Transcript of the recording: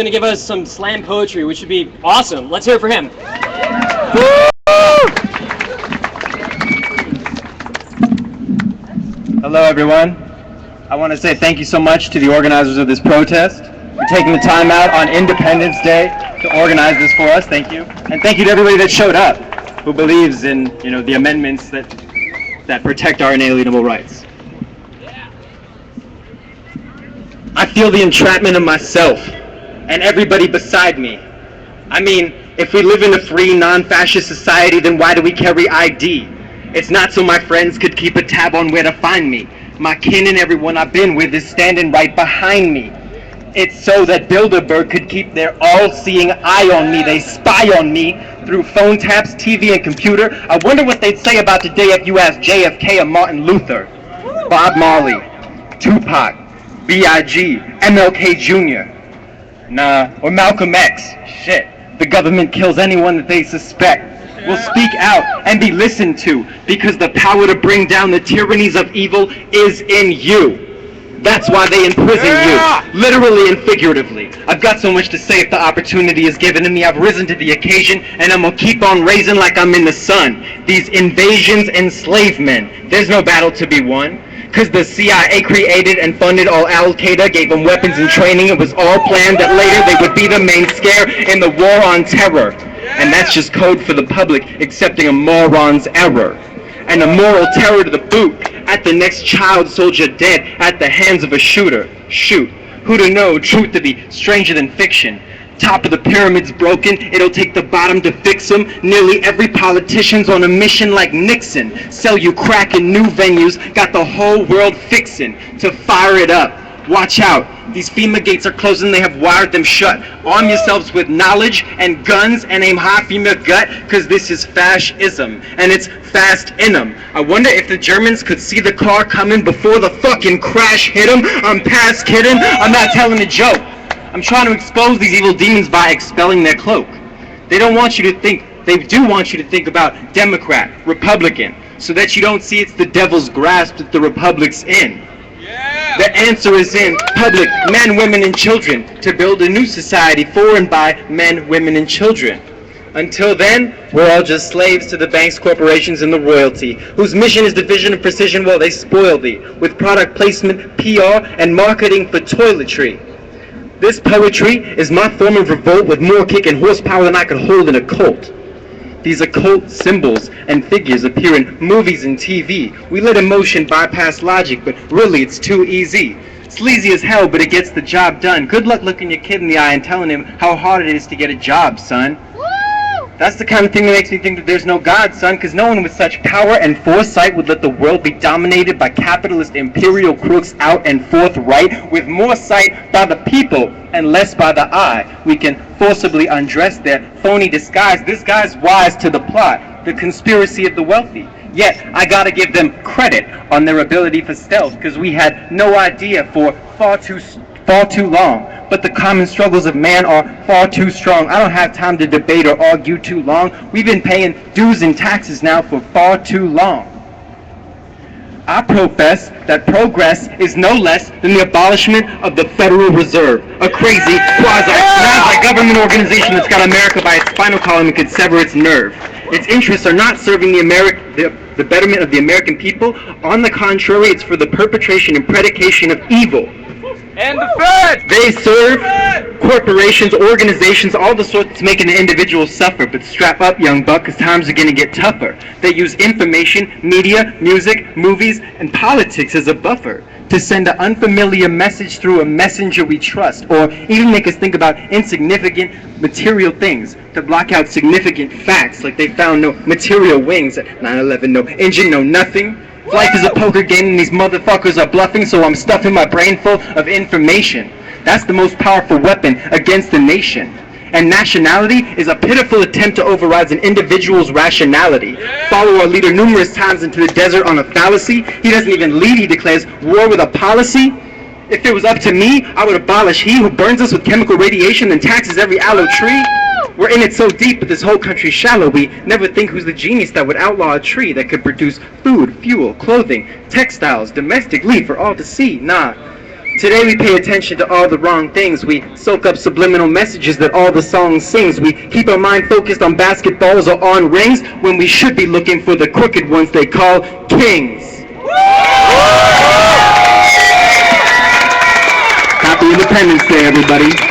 going to give us some slam poetry, which would be awesome. Let's hear it for him. Hello, everyone. I want to say thank you so much to the organizers of this protest for taking the time out on Independence Day to organize this for us. Thank you. And thank you to everybody that showed up, who believes in, the amendments that protect our inalienable rights. I feel the entrapment of myself and everybody beside me. I mean, if we live in a free, non-fascist society, then why do we carry ID? It's not so my friends could keep a tab on where to find me. My kin and everyone I've been with is standing right behind me. It's so that Bilderberg could keep their all-seeing eye on me. They spy on me through phone taps, TV, and computer. I wonder what they'd say about today if you asked JFK or Martin Luther, Bob Marley, Tupac, B.I.G., MLK Jr., or Malcolm X. Shit, the government kills anyone that they suspect. Will speak out and be listened to because the power to bring down the tyrannies of evil is in you. That's why they imprison you, literally and figuratively. I've got so much to say if the opportunity is given to me. I've risen to the occasion and I'm gonna keep on raising like I'm in the sun. These invasions enslave men. There's no battle to be won. Because the CIA created and funded all Al-Qaeda, gave them weapons and training. It was all planned that later they would be the main scare in the war on terror. And that's just code for the public accepting a moron's error. And a moral terror to the boot at the next child soldier dead at the hands of a shooter. Shoot, who to know truth to be stranger than fiction? Top of the pyramid's broken, it'll take the bottom to fix them. Nearly every politician's on a mission like Nixon. Sell you crack in new venues, got the whole world fixin' to fire it up. Watch out, these FEMA gates are closing, they have wired them shut. Arm yourselves with knowledge and guns and aim high from your gut, cause this is fascism, and it's fast in them. I wonder if the Germans could see the car coming before the fucking crash hit them. I'm past kidding, I'm not telling a joke. I'm trying to expose these evil demons by expelling their cloak. They do want you to think about Democrat, Republican, so that you don't see it's the devil's grasp that the Republic's in. The answer is in public, men, women, and children, to build a new society for and by men, women, and children. Until then, we're all just slaves to the banks, corporations, and the royalty, whose mission is division and precision while they spoil thee, with product placement, PR, and marketing for toiletry. This poetry is my form of revolt with more kick and horsepower than I could hold in a cult. These occult symbols and figures appear in movies and TV. We let emotion bypass logic, but really it's too easy. Sleazy as hell, but it gets the job done. Good luck looking your kid in the eye and telling him how hard it is to get a job, son. That's the kind of thing that makes me think that there's no God, son, because no one with such power and foresight would let the world be dominated by capitalist imperial crooks out and forthright, with more sight by the people and less by the eye. We can forcibly undress their phony disguise. This guy's wise to the plot, the conspiracy of the wealthy. Yet, I gotta give them credit on their ability for stealth, because we had no idea for far too long. But the common struggles of man are far too strong. I don't have time to debate or argue too long. We've been paying dues and taxes now for far too long. I profess that progress is no less than the abolishment of the Federal Reserve, a crazy quasi-government organization that's got America by its spinal column and could sever its nerve. Its interests are not serving the betterment of the American people. On the contrary, it's for the perpetration and predication of evil. And the Fed! They serve corporations, organizations, all the sorts that's making the individual suffer. But strap up, young buck, because times are going to get tougher. They use information, media, music, movies, and politics as a buffer to send an unfamiliar message through a messenger we trust, or even make us think about insignificant material things to block out significant facts, like they found no material wings at 9/11, no engine, no nothing. Life is a poker game and these motherfuckers are bluffing, so I'm stuffing my brain full of information. That's the most powerful weapon against the nation. And nationality is a pitiful attempt to override an individual's rationality. Follow our leader numerous times into the desert on a fallacy. He doesn't even lead, he declares war with a policy. If it was up to me, I would abolish he who burns us with chemical radiation and taxes every aloe tree. We're in it so deep, but this whole country's shallow. We never think who's the genius that would outlaw a tree that could produce food, fuel, clothing, textiles, domestic leaf for all to see. Nah, Today we pay attention to all the wrong things. We soak up subliminal messages that all the song sings. We keep our mind focused on basketballs or on rings when we should be looking for the crooked ones they call kings. Happy Independence Day, everybody.